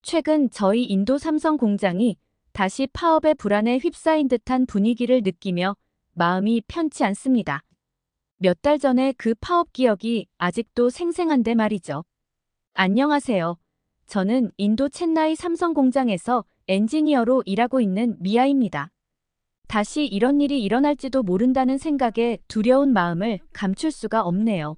최근 저희 인도 삼성 공장이 다시 파업의 불안에 휩싸인 듯한 분위기를 느끼며 마음이 편치 않습니다. 몇 달 전에 그 파업 기억이 아직도 생생한데 말이죠. 안녕하세요. 저는 인도 챈나이 삼성 공장에서 엔지니어로 일하고 있는 미아입니다. 다시 이런 일이 일어날지도 모른다는 생각에 두려운 마음을 감출 수가 없네요.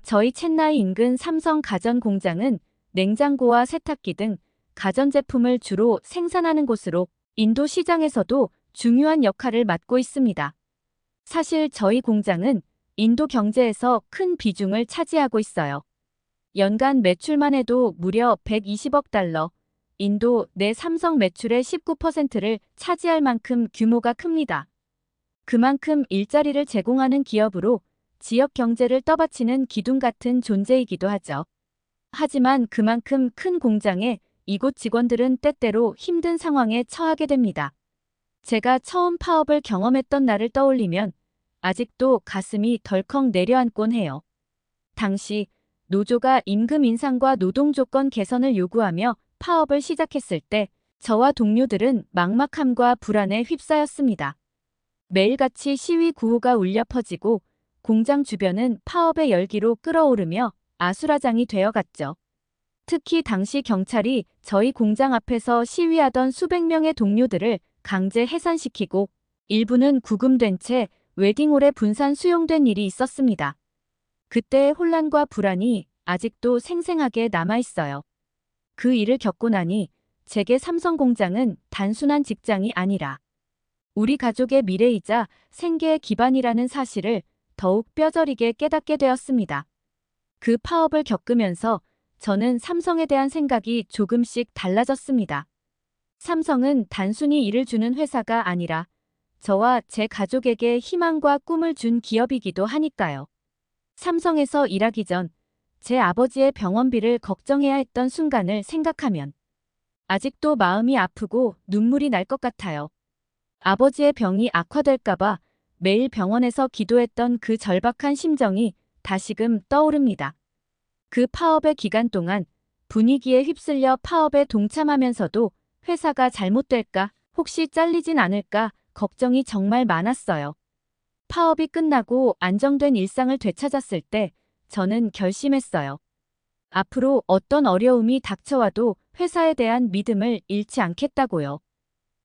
저희 챈나이 인근 삼성 가전 공장은 냉장고와 세탁기 등 가전제품을 주로 생산하는 곳으로 인도 시장에서도 중요한 역할을 맡고 있습니다. 사실 저희 공장은 인도 경제에서 큰 비중을 차지하고 있어요. 연간 매출만 해도 무려 120억 달러, 인도 내 삼성 매출의 19%를 차지할 만큼 규모가 큽니다. 그만큼 일자리를 제공하는 기업으로 지역 경제를 떠받치는 기둥 같은 존재이기도 하죠. 하지만 그만큼 큰 공장에 이곳 직원들은 때때로 힘든 상황에 처하게 됩니다. 제가 처음 파업을 경험했던 날을 떠올리면 아직도 가슴이 덜컥 내려앉곤 해요. 당시 노조가 임금 인상과 노동 조건 개선을 요구하며 파업을 시작했을 때 저와 동료들은 막막함과 불안에 휩싸였습니다. 매일같이 시위 구호가 울려 퍼지고 공장 주변은 파업의 열기로 끓어오르며 아수라장이 되어갔죠. 특히 당시 경찰이 저희 공장 앞에서 시위하던 수백 명의 동료들을 강제 해산시키고 일부는 구금된 채 웨딩홀에 분산 수용된 일이 있었습니다. 그때의 혼란과 불안이 아직도 생생하게 남아있어요. 그 일을 겪고 나니 제게 삼성 공장은 단순한 직장이 아니라 우리 가족의 미래이자 생계의 기반이라는 사실을 더욱 뼈저리게 깨닫게 되었습니다. 그 파업을 겪으면서 저는 삼성에 대한 생각이 조금씩 달라졌습니다. 삼성은 단순히 일을 주는 회사가 아니라 저와 제 가족에게 희망과 꿈을 준 기업이기도 하니까요. 삼성에서 일하기 전 제 아버지의 병원비를 걱정해야 했던 순간을 생각하면 아직도 마음이 아프고 눈물이 날 것 같아요. 아버지의 병이 악화될까봐 매일 병원에서 기도했던 그 절박한 심정이 다시금 떠오릅니다. 그 파업의 기간 동안 분위기에 휩쓸려 파업에 동참하면서도 회사가 잘못될까, 혹시 잘리진 않을까 걱정이 정말 많았어요. 파업이 끝나고 안정된 일상을 되찾았을 때 저는 결심했어요. 앞으로 어떤 어려움이 닥쳐와도 회사에 대한 믿음을 잃지 않겠다고요.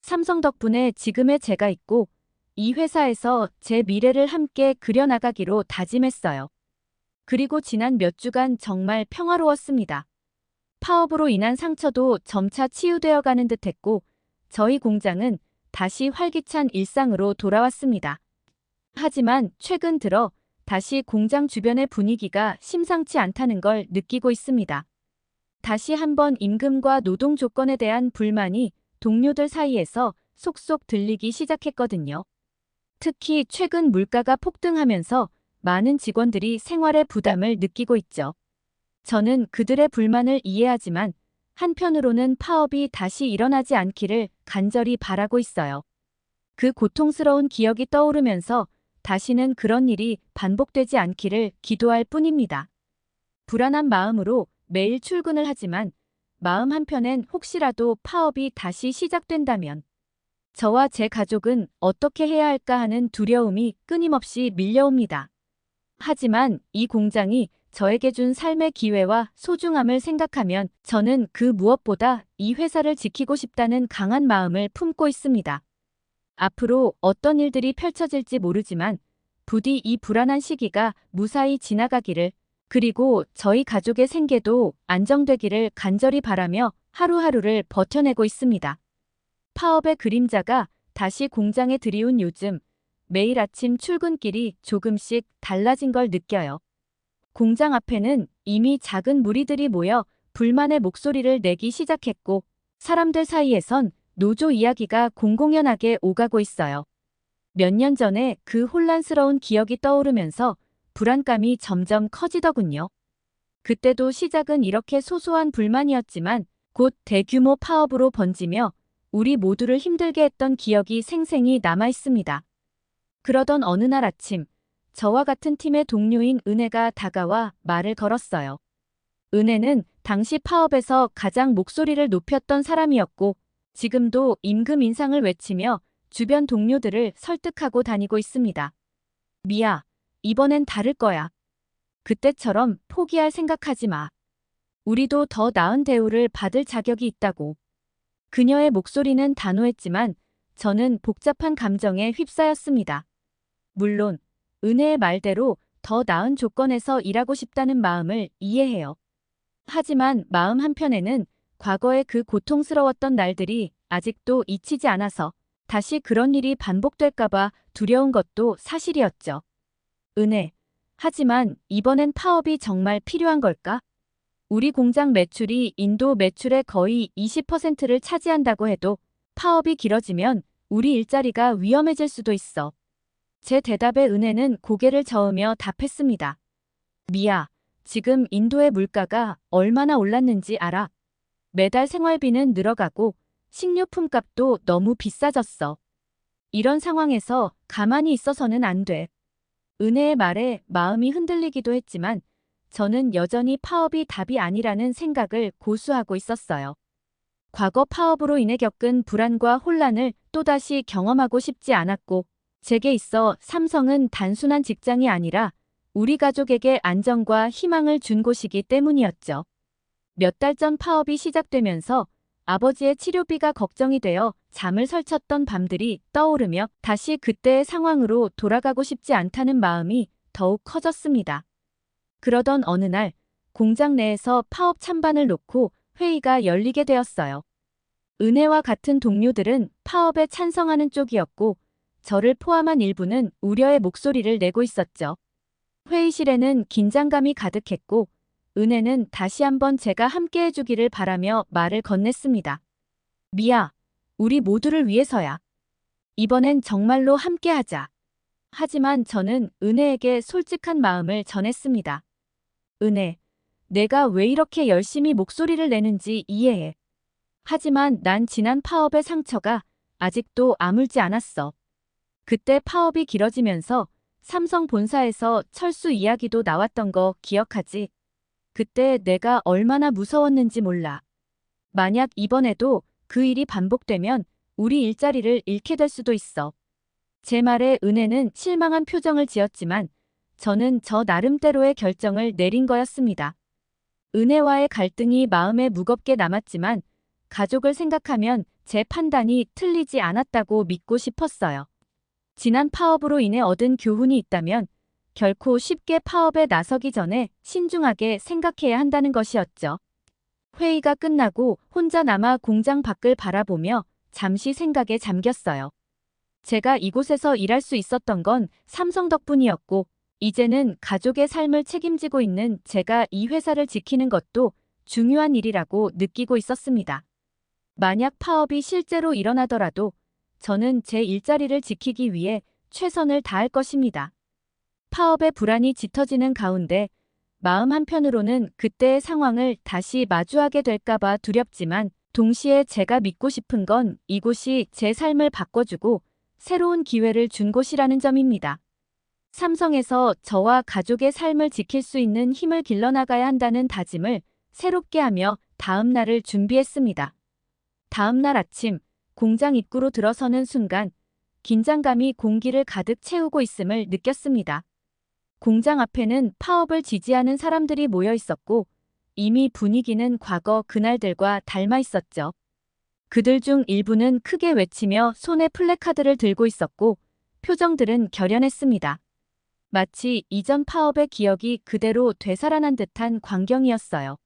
삼성 덕분에 지금의 제가 있고 이 회사에서 제 미래를 함께 그려나가기로 다짐했어요. 그리고 지난 몇 주간 정말 평화로웠습니다. 파업으로 인한 상처도 점차 치유되어 가는 듯했고 저희 공장은 다시 활기찬 일상으로 돌아왔습니다. 하지만 최근 들어 다시 공장 주변의 분위기가 심상치 않다는 걸 느끼고 있습니다. 다시 한번 임금과 노동 조건에 대한 불만이 동료들 사이에서 속속 들리기 시작했거든요. 특히 최근 물가가 폭등하면서 많은 직원들이 생활의 부담을 느끼고 있죠. 저는 그들의 불만을 이해하지만 한편으로는 파업이 다시 일어나지 않기를 간절히 바라고 있어요. 그 고통스러운 기억이 떠오르면서 다시는 그런 일이 반복되지 않기를 기도할 뿐입니다. 불안한 마음으로 매일 출근을 하지만 마음 한편엔 혹시라도 파업이 다시 시작된다면 저와 제 가족은 어떻게 해야 할까 하는 두려움이 끊임없이 밀려옵니다. 하지만 이 공장이 저에게 준 삶의 기회와 소중함을 생각하면 저는 그 무엇보다 이 회사를 지키고 싶다는 강한 마음을 품고 있습니다. 앞으로 어떤 일들이 펼쳐질지 모르지만 부디 이 불안한 시기가 무사히 지나가기를, 그리고 저희 가족의 생계도 안정되기를 간절히 바라며 하루하루를 버텨내고 있습니다. 파업의 그림자가 다시 공장에 들이운 요즘, 매일 아침 출근길이 조금씩 달라진 걸 느껴요. 공장 앞에는 이미 작은 무리들이 모여 불만의 목소리를 내기 시작했고 사람들 사이에선 노조 이야기가 공공연하게 오가고 있어요. 몇 년 전에 그 혼란스러운 기억이 떠오르면서 불안감이 점점 커지더군요. 그때도 시작은 이렇게 소소한 불만이었지만 곧 대규모 파업으로 번지며 우리 모두를 힘들게 했던 기억이 생생히 남아 있습니다. 그러던 어느 날 아침, 저와 같은 팀의 동료인 은혜가 다가와 말을 걸었어요. 은혜는 당시 파업에서 가장 목소리를 높였던 사람이었고 지금도 임금 인상을 외치며 주변 동료들을 설득하고 다니고 있습니다. 미아, 이번엔 다를 거야. 그때처럼 포기할 생각하지 마. 우리도 더 나은 대우를 받을 자격이 있다고. 그녀의 목소리는 단호했지만 저는 복잡한 감정에 휩싸였습니다. 물론 은혜의 말대로 더 나은 조건에서 일하고 싶다는 마음을 이해해요. 하지만 마음 한편에는 과거의 그 고통스러웠던 날들이 아직도 잊히지 않아서 다시 그런 일이 반복될까봐 두려운 것도 사실이었죠. 은혜. 하지만 이번엔 파업이 정말 필요한 걸까? 우리 공장 매출이 인도 매출의 거의 20%를 차지한다고 해도 파업이 길어지면 우리 일자리가 위험해질 수도 있어. 제 대답에 은혜는 고개를 저으며 답했습니다. 미아, 지금 인도의 물가가 얼마나 올랐는지 알아? 매달 생활비는 늘어가고 식료품 값도 너무 비싸졌어. 이런 상황에서 가만히 있어서는 안 돼. 은혜의 말에 마음이 흔들리기도 했지만 저는 여전히 파업이 답이 아니라는 생각을 고수하고 있었어요. 과거 파업으로 인해 겪은 불안과 혼란을 또다시 경험하고 싶지 않았고 제게 있어 삼성은 단순한 직장이 아니라 우리 가족에게 안정과 희망을 준 곳이기 때문이었죠. 몇 달 전 파업이 시작되면서 아버지의 치료비가 걱정이 되어 잠을 설쳤던 밤들이 떠오르며 다시 그때의 상황으로 돌아가고 싶지 않다는 마음이 더욱 커졌습니다. 그러던 어느 날 공장 내에서 파업 찬반을 놓고 회의가 열리게 되었어요. 은혜와 같은 동료들은 파업에 찬성하는 쪽이었고 저를 포함한 일부는 우려의 목소리를 내고 있었죠. 회의실에는 긴장감이 가득했고 은혜는 다시 한번 제가 함께 해주기를 바라며 말을 건넸습니다. 미아, 우리 모두를 위해서야. 이번엔 정말로 함께하자. 하지만 저는 은혜에게 솔직한 마음을 전했습니다. 은혜, 내가 왜 이렇게 열심히 목소리를 내는지 이해해. 하지만 난 지난 파업의 상처가 아직도 아물지 않았어. 그때 파업이 길어지면서 삼성 본사에서 철수 이야기도 나왔던 거 기억하지? 그때 내가 얼마나 무서웠는지 몰라. 만약 이번에도 그 일이 반복되면 우리 일자리를 잃게 될 수도 있어. 제 말에 은혜는 실망한 표정을 지었지만 저는 저 나름대로의 결정을 내린 거였습니다. 은혜와의 갈등이 마음에 무겁게 남았지만 가족을 생각하면 제 판단이 틀리지 않았다고 믿고 싶었어요. 지난 파업으로 인해 얻은 교훈이 있다면 결코 쉽게 파업에 나서기 전에 신중하게 생각해야 한다는 것이었죠. 회의가 끝나고 혼자 남아 공장 밖을 바라보며 잠시 생각에 잠겼어요. 제가 이곳에서 일할 수 있었던 건 삼성 덕분이었고 이제는 가족의 삶을 책임지고 있는 제가 이 회사를 지키는 것도 중요한 일이라고 느끼고 있었습니다. 만약 파업이 실제로 일어나더라도 저는 제 일자리를 지키기 위해 최선을 다할 것입니다. 파업의 불안이 짙어지는 가운데 마음 한편으로는 그때의 상황을 다시 마주하게 될까봐 두렵지만 동시에 제가 믿고 싶은 건 이곳이 제 삶을 바꿔주고 새로운 기회를 준 곳이라는 점입니다. 삼성에서 저와 가족의 삶을 지킬 수 있는 힘을 길러나가야 한다는 다짐을 새롭게 하며 다음 날을 준비했습니다. 다음 날 아침 공장 입구로 들어서는 순간 긴장감이 공기를 가득 채우고 있음을 느꼈습니다. 공장 앞에는 파업을 지지하는 사람들이 모여 있었고 이미 분위기는 과거 그날들과 닮아 있었죠. 그들 중 일부는 크게 외치며 손에 플래카드를 들고 있었고 표정들은 결연했습니다. 마치 이전 파업의 기억이 그대로 되살아난 듯한 광경이었어요.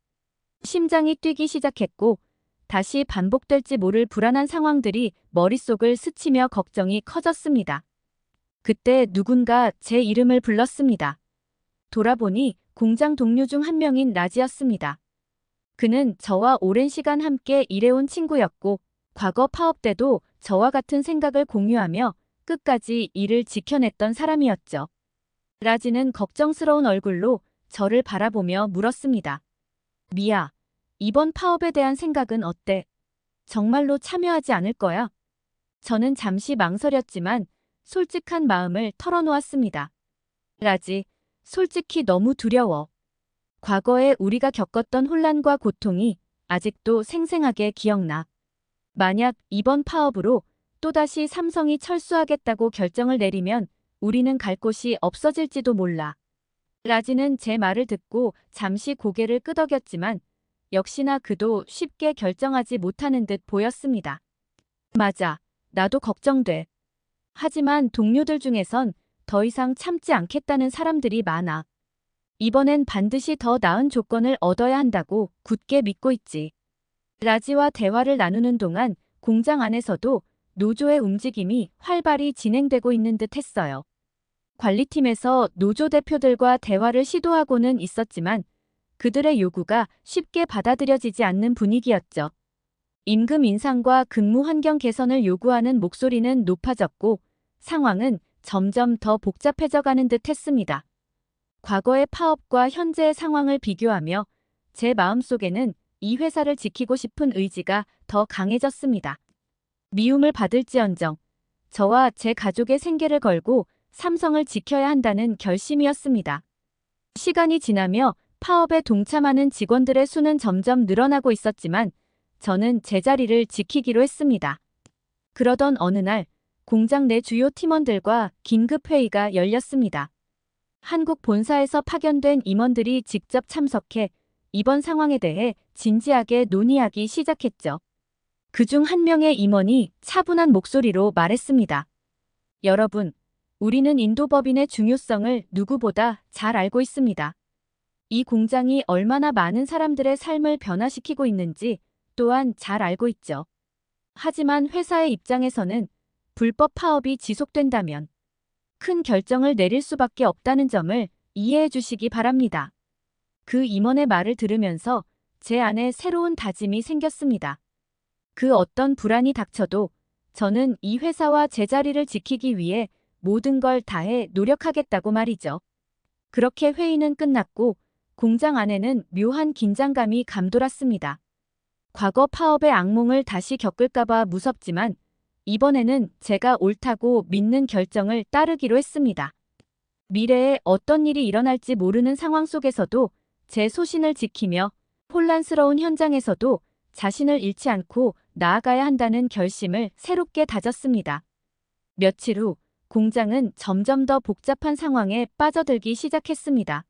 심장이 뛰기 시작했고 다시 반복될지 모를 불안한 상황들이 머릿속을 스치며 걱정이 커졌습니다. 그때 누군가 제 이름을 불렀습니다. 돌아보니 공장 동료 중 한 명인 라지였습니다. 그는 저와 오랜 시간 함께 일해온 친구였고 과거 파업 때도 저와 같은 생각을 공유하며 끝까지 일을 지켜냈던 사람이었죠. 라지는 걱정스러운 얼굴로 저를 바라보며 물었습니다. 미아, 이번 파업에 대한 생각은 어때? 정말로 참여하지 않을 거야? 저는 잠시 망설였지만 솔직한 마음을 털어놓았습니다. 라지, 솔직히 너무 두려워. 과거에 우리가 겪었던 혼란과 고통이 아직도 생생하게 기억나. 만약 이번 파업으로 또다시 삼성이 철수하겠다고 결정을 내리면 우리는 갈 곳이 없어질지도 몰라. 라지는 제 말을 듣고 잠시 고개를 끄덕였지만 역시나 그도 쉽게 결정하지 못하는 듯 보였습니다. 맞아. 나도 걱정돼. 하지만 동료들 중에선 더 이상 참지 않겠다는 사람들이 많아. 이번엔 반드시 더 나은 조건을 얻어야 한다고 굳게 믿고 있지. 라지와 대화를 나누는 동안 공장 안에서도 노조의 움직임이 활발히 진행되고 있는 듯 했어요. 관리팀에서 노조 대표들과 대화를 시도하고는 있었지만 그들의 요구가 쉽게 받아들여지지 않는 분위기였죠. 임금 인상과 근무 환경 개선을 요구하는 목소리는 높아졌고 상황은 점점 더 복잡해져 가는 듯 했습니다. 과거의 파업과 현재의 상황을 비교하며 제 마음속에는 이 회사를 지키고 싶은 의지가 더 강해졌습니다. 미움을 받을지언정 저와 제 가족의 생계를 걸고 삼성을 지켜야 한다는 결심이었습니다. 시간이 지나며 파업에 동참하는 직원들의 수는 점점 늘어나고 있었지만 저는 제 자리를 지키기로 했습니다. 그러던 어느 날 공장 내 주요 팀원들과 긴급 회의가 열렸습니다. 한국 본사에서 파견된 임원들이 직접 참석해 이번 상황에 대해 진지하게 논의하기 시작했죠. 그중 한 명의 임원이 차분한 목소리로 말했습니다. 여러분, 우리는 인도법인의 중요성을 누구보다 잘 알고 있습니다. 이 공장이 얼마나 많은 사람들의 삶을 변화시키고 있는지 또한 잘 알고 있죠. 하지만 회사의 입장에서는 불법 파업이 지속된다면 큰 결정을 내릴 수밖에 없다는 점을 이해해 주시기 바랍니다. 그 임원의 말을 들으면서 제 안에 새로운 다짐이 생겼습니다. 그 어떤 불안이 닥쳐도 저는 이 회사와 제 자리를 지키기 위해 모든 걸 다해 노력하겠다고 말이죠. 그렇게 회의는 끝났고 공장 안에는 묘한 긴장감이 감돌았습니다. 과거 파업의 악몽을 다시 겪을까봐 무섭지만 이번에는 제가 옳다고 믿는 결정을 따르기로 했습니다. 미래에 어떤 일이 일어날지 모르는 상황 속에서도 제 소신을 지키며 혼란스러운 현장에서도 자신을 잃지 않고 나아가야 한다는 결심을 새롭게 다졌습니다. 며칠 후 공장은 점점 더 복잡한 상황에 빠져들기 시작했습니다.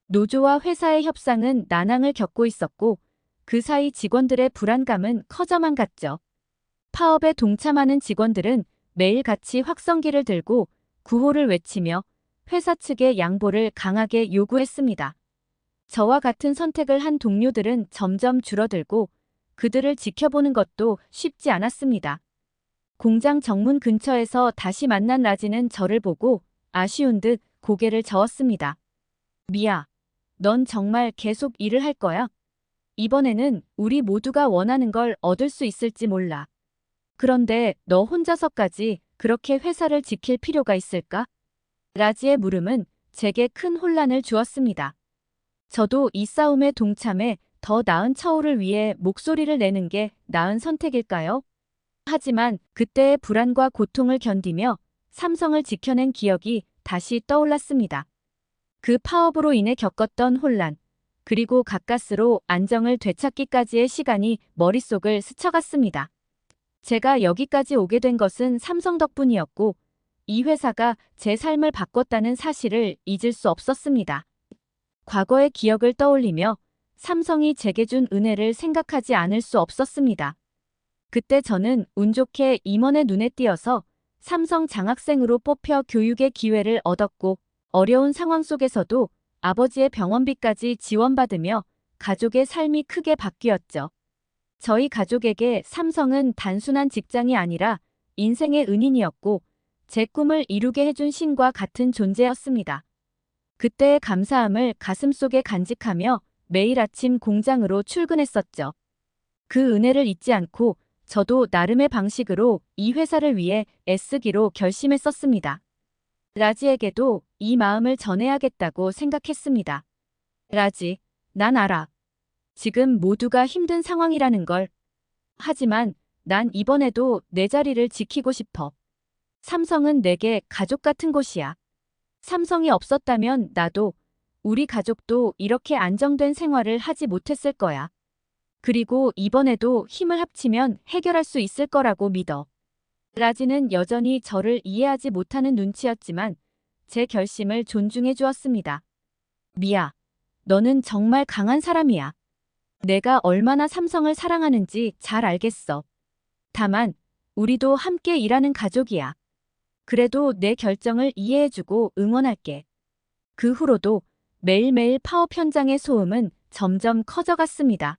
노조와 회사의 협상은 난항을 겪고 있었고 그 사이 직원들의 불안감은 커져만 갔죠. 파업에 동참하는 직원들은 매일같이 확성기를 들고 구호를 외치며 회사 측의 양보를 강하게 요구했습니다. 저와 같은 선택을 한 동료들은 점점 줄어들고 그들을 지켜보는 것도 쉽지 않았습니다. 공장 정문 근처에서 다시 만난 라지는 저를 보고 아쉬운 듯 고개를 저었습니다. 미아, 넌 정말 계속 일을 할 거야? 이번에는 우리 모두가 원하는 걸 얻을 수 있을지 몰라. 그런데 너 혼자서까지 그렇게 회사를 지킬 필요가 있을까? 라지의 물음은 제게 큰 혼란을 주었습니다. 저도 이 싸움에 동참해 더 나은 처우를 위해 목소리를 내는 게 나은 선택일까요? 하지만 그때의 불안과 고통을 견디며 삼성을 지켜낸 기억이 다시 떠올랐습니다. 그 파업으로 인해 겪었던 혼란, 그리고 가까스로 안정을 되찾기까지의 시간이 머릿속을 스쳐갔습니다. 제가 여기까지 오게 된 것은 삼성 덕분이었고 이 회사가 제 삶을 바꿨다는 사실을 잊을 수 없었습니다. 과거의 기억을 떠올리며 삼성이 제게 준 은혜를 생각하지 않을 수 없었습니다. 그때 저는 운 좋게 임원의 눈에 띄어서 삼성 장학생으로 뽑혀 교육의 기회를 얻었고 어려운 상황 속에서도 아버지의 병원비까지 지원받으며 가족의 삶이 크게 바뀌었죠. 저희 가족에게 삼성은 단순한 직장이 아니라 인생의 은인이었고 제 꿈을 이루게 해준 신과 같은 존재였습니다. 그때의 감사함을 가슴속에 간직하며 매일 아침 공장으로 출근했었죠. 그 은혜를 잊지 않고 저도 나름의 방식으로 이 회사를 위해 애쓰기로 결심했었습니다. 라지에게도 이 마음을 전해야겠다고 생각했습니다. 라지, 난 알아. 지금 모두가 힘든 상황이라는 걸. 하지만 난 이번에도 내 자리를 지키고 싶어. 삼성은 내게 가족 같은 곳이야. 삼성이 없었다면 나도, 우리 가족도 이렇게 안정된 생활을 하지 못했을 거야. 그리고 이번에도 힘을 합치면 해결할 수 있을 거라고 믿어. 라지는 여전히 저를 이해하지 못하는 눈치였지만 제 결심을 존중해 주었습니다. 미아, 너는 정말 강한 사람이야. 내가 얼마나 삼성을 사랑하는지 잘 알겠어. 다만, 우리도 함께 일하는 가족이야. 그래도 내 결정을 이해해주고 응원할게. 그 후로도 매일매일 파업 현장의 소음은 점점 커져갔습니다.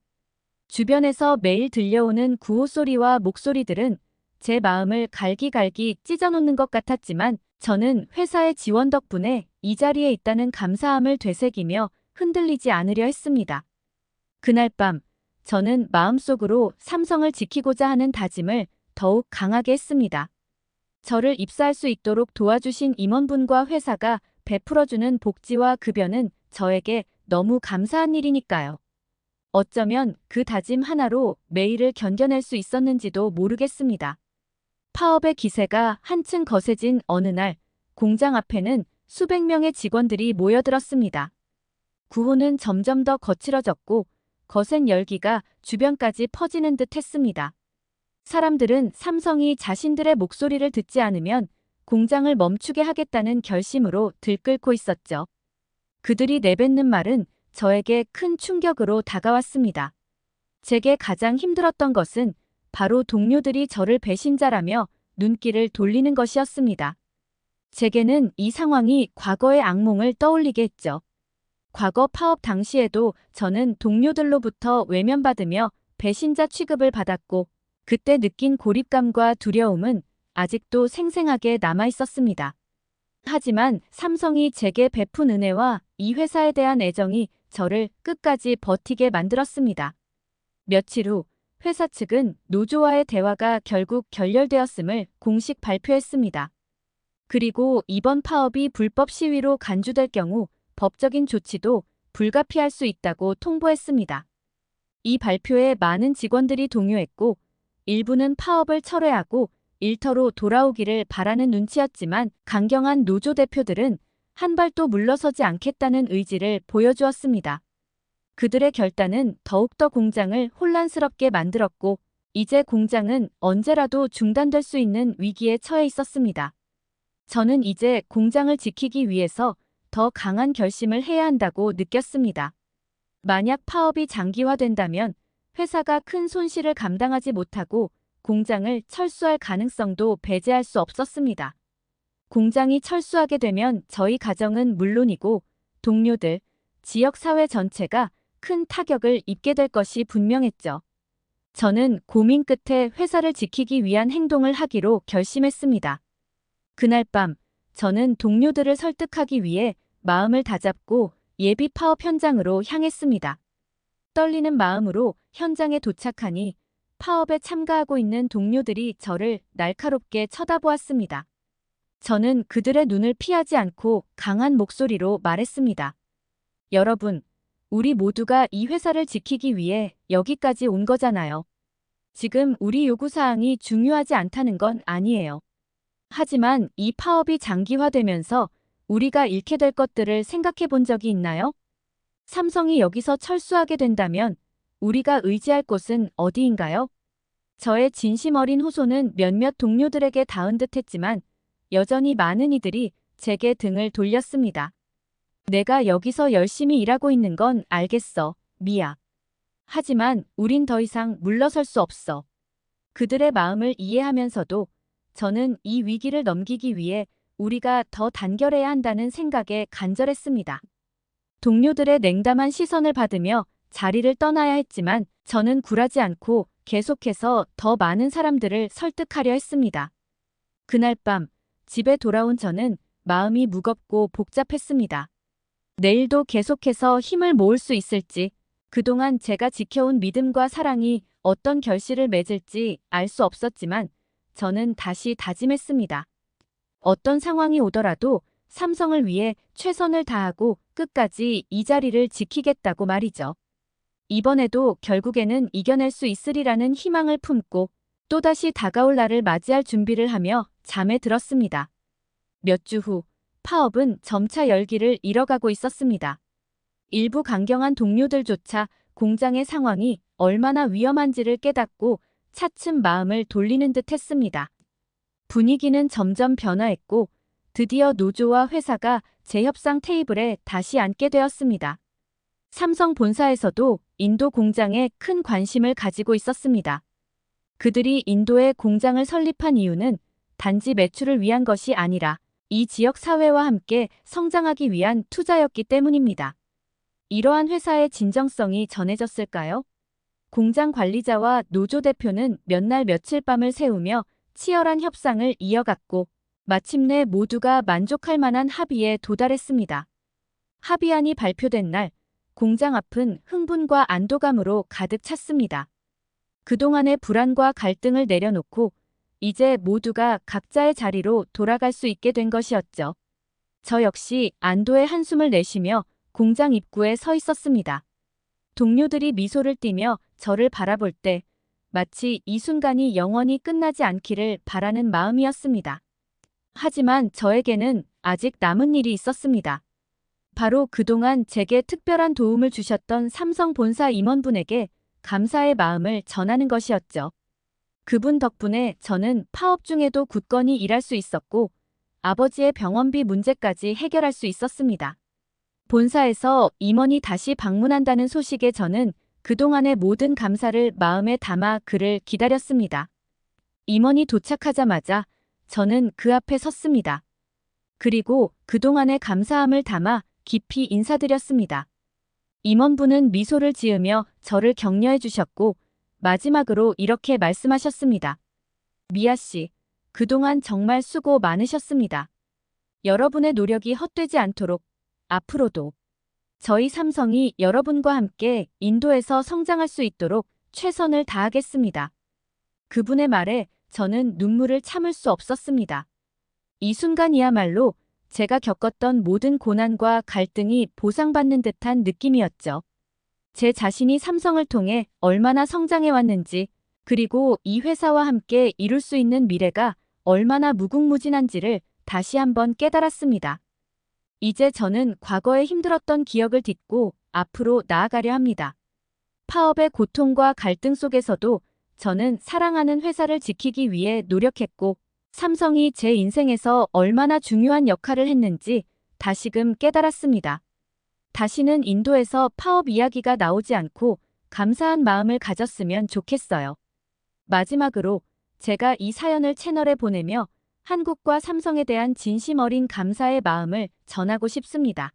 주변에서 매일 들려오는 구호 소리와 목소리들은 제 마음을 갈기갈기 찢어놓는 것 같았지만 저는 회사의 지원 덕분에 이 자리에 있다는 감사함을 되새기며 흔들리지 않으려 했습니다. 그날 밤, 저는 마음속으로 삼성을 지키고자 하는 다짐을 더욱 강하게 했습니다. 저를 입사할 수 있도록 도와주신 임원분과 회사가 베풀어주는 복지와 급여는 저에게 너무 감사한 일이니까요. 어쩌면 그 다짐 하나로 매일을 견뎌낼 수 있었는지도 모르겠습니다. 파업의 기세가 한층 거세진 어느 날, 공장 앞에는 수백 명의 직원들이 모여들었습니다. 구호는 점점 더 거칠어졌고 거센 열기가 주변까지 퍼지는 듯 했습니다. 사람들은 삼성이 자신들의 목소리를 듣지 않으면 공장을 멈추게 하겠다는 결심으로 들끓고 있었죠. 그들이 내뱉는 말은 저에게 큰 충격으로 다가왔습니다. 제게 가장 힘들었던 것은 바로 동료들이 저를 배신자라며 눈길을 돌리는 것이었습니다. 제게는 이 상황이 과거의 악몽을 떠올리게 했죠. 과거 파업 당시에도 저는 동료들로부터 외면받으며 배신자 취급을 받았고 그때 느낀 고립감과 두려움은 아직도 생생하게 남아 있었습니다. 하지만 삼성이 제게 베푼 은혜와 이 회사에 대한 애정이 저를 끝까지 버티게 만들었습니다. 며칠 후 회사 측은 노조와의 대화가 결국 결렬되었음을 공식 발표했습니다. 그리고 이번 파업이 불법 시위로 간주될 경우 법적인 조치도 불가피할 수 있다고 통보했습니다. 이 발표에 많은 직원들이 동요했고 일부는 파업을 철회하고 일터로 돌아오기를 바라는 눈치였지만 강경한 노조 대표들은 한 발도 물러서지 않겠다는 의지를 보여주었습니다. 그들의 결단은 더욱더 공장을 혼란스럽게 만들었고 이제 공장은 언제라도 중단될 수 있는 위기에 처해 있었습니다. 저는 이제 공장을 지키기 위해서 더 강한 결심을 해야 한다고 느꼈습니다. 만약 파업이 장기화된다면 회사가 큰 손실을 감당하지 못하고 공장을 철수할 가능성도 배제할 수 없었습니다. 공장이 철수하게 되면 저희 가정은 물론이고 동료들, 지역사회 전체가 큰 타격을 입게 될 것이 분명했죠. 저는 고민 끝에 회사를 지키기 위한 행동을 하기로 결심했습니다. 그날 밤, 저는 동료들을 설득하기 위해 마음을 다잡고 예비 파업 현장으로 향했습니다. 떨리는 마음으로 현장에 도착하니 파업에 참가하고 있는 동료들이 저를 날카롭게 쳐다보았습니다. 저는 그들의 눈을 피하지 않고 강한 목소리로 말했습니다. 여러분, 우리 모두가 이 회사를 지키기 위해 여기까지 온 거잖아요. 지금 우리 요구사항이 중요하지 않다는 건 아니에요. 하지만 이 파업이 장기화되면서 우리가 잃게 될 것들을 생각해 본 적이 있나요? 삼성이 여기서 철수하게 된다면 우리가 의지할 곳은 어디인가요? 저의 진심 어린 호소는 몇몇 동료들에게 닿은 듯했지만 여전히 많은 이들이 제게 등을 돌렸습니다. 내가 여기서 열심히 일하고 있는 건 알겠어, 미아. 하지만 우린 더 이상 물러설 수 없어. 그들의 마음을 이해하면서도 저는 이 위기를 넘기기 위해 우리가 더 단결해야 한다는 생각에 간절했습니다. 동료들의 냉담한 시선을 받으며 자리를 떠나야 했지만 저는 굴하지 않고 계속해서 더 많은 사람들을 설득하려 했습니다. 그날 밤 집에 돌아온 저는 마음이 무겁고 복잡했습니다. 내일도 계속해서 힘을 모을 수 있을지, 그동안 제가 지켜온 믿음과 사랑이 어떤 결실을 맺을지 알 수 없었지만 저는 다시 다짐했습니다. 어떤 상황이 오더라도 삼성을 위해 최선을 다하고 끝까지 이 자리를 지키겠다고 말이죠. 이번에도 결국에는 이겨낼 수 있으리라는 희망을 품고 또다시 다가올 날을 맞이할 준비를 하며 잠에 들었습니다. 몇 주 후 파업은 점차 열기를 잃어가고 있었습니다. 일부 강경한 동료들조차 공장의 상황이 얼마나 위험한지를 깨닫고 차츰 마음을 돌리는 듯 했습니다. 분위기는 점점 변화했고 드디어 노조와 회사가 재협상 테이블에 다시 앉게 되었습니다. 삼성 본사에서도 인도 공장에 큰 관심을 가지고 있었습니다. 그들이 인도에 공장을 설립한 이유는 단지 매출을 위한 것이 아니라 이 지역 사회와 함께 성장하기 위한 투자였기 때문입니다. 이러한 회사의 진정성이 전해졌을까요? 공장 관리자와 노조 대표는 몇 날 며칠 밤을 새우며 치열한 협상을 이어갔고 마침내 모두가 만족할 만한 합의에 도달했습니다. 합의안이 발표된 날, 공장 앞은 흥분과 안도감으로 가득 찼습니다. 그동안의 불안과 갈등을 내려놓고 이제 모두가 각자의 자리로 돌아갈 수 있게 된 것이었죠. 저 역시 안도의 한숨을 내쉬며 공장 입구에 서 있었습니다. 동료들이 미소를 띠며 저를 바라볼 때 마치 이 순간이 영원히 끝나지 않기를 바라는 마음이었습니다. 하지만 저에게는 아직 남은 일이 있었습니다. 바로 그동안 제게 특별한 도움을 주셨던 삼성 본사 임원분에게 감사의 마음을 전하는 것이었죠. 그분 덕분에 저는 파업 중에도 굳건히 일할 수 있었고 아버지의 병원비 문제까지 해결할 수 있었습니다. 본사에서 임원이 다시 방문한다는 소식에 저는 그동안의 모든 감사를 마음에 담아 그를 기다렸습니다. 임원이 도착하자마자 저는 그 앞에 섰습니다. 그리고 그동안의 감사함을 담아 깊이 인사드렸습니다. 임원분은 미소를 지으며 저를 격려해 주셨고 마지막으로 이렇게 말씀하셨습니다. 미아 씨, 그동안 정말 수고 많으셨습니다. 여러분의 노력이 헛되지 않도록 앞으로도 저희 삼성이 여러분과 함께 인도에서 성장할 수 있도록 최선을 다하겠습니다. 그분의 말에 저는 눈물을 참을 수 없었습니다. 이 순간이야말로 제가 겪었던 모든 고난과 갈등이 보상받는 듯한 느낌이었죠. 제 자신이 삼성을 통해 얼마나 성장해왔는지, 그리고 이 회사와 함께 이룰 수 있는 미래가 얼마나 무궁무진한지를 다시 한번 깨달았습니다. 이제 저는 과거에 힘들었던 기억을 딛고 앞으로 나아가려 합니다. 파업의 고통과 갈등 속에서도 저는 사랑하는 회사를 지키기 위해 노력했고, 삼성이 제 인생에서 얼마나 중요한 역할을 했는지 다시금 깨달았습니다. 다시는 인도에서 파업 이야기가 나오지 않고 감사한 마음을 가졌으면 좋겠어요. 마지막으로 제가 이 사연을 채널에 보내며 한국과 삼성에 대한 진심 어린 감사의 마음을 전하고 싶습니다.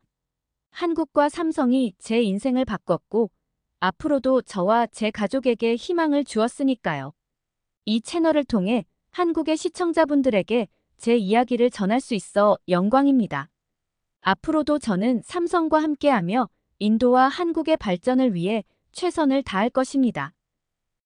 한국과 삼성이 제 인생을 바꿨고 앞으로도 저와 제 가족에게 희망을 주었으니까요. 이 채널을 통해 한국의 시청자분들에게 제 이야기를 전할 수 있어 영광입니다. 앞으로도 저는 삼성과 함께하며 인도와 한국의 발전을 위해 최선을 다할 것입니다.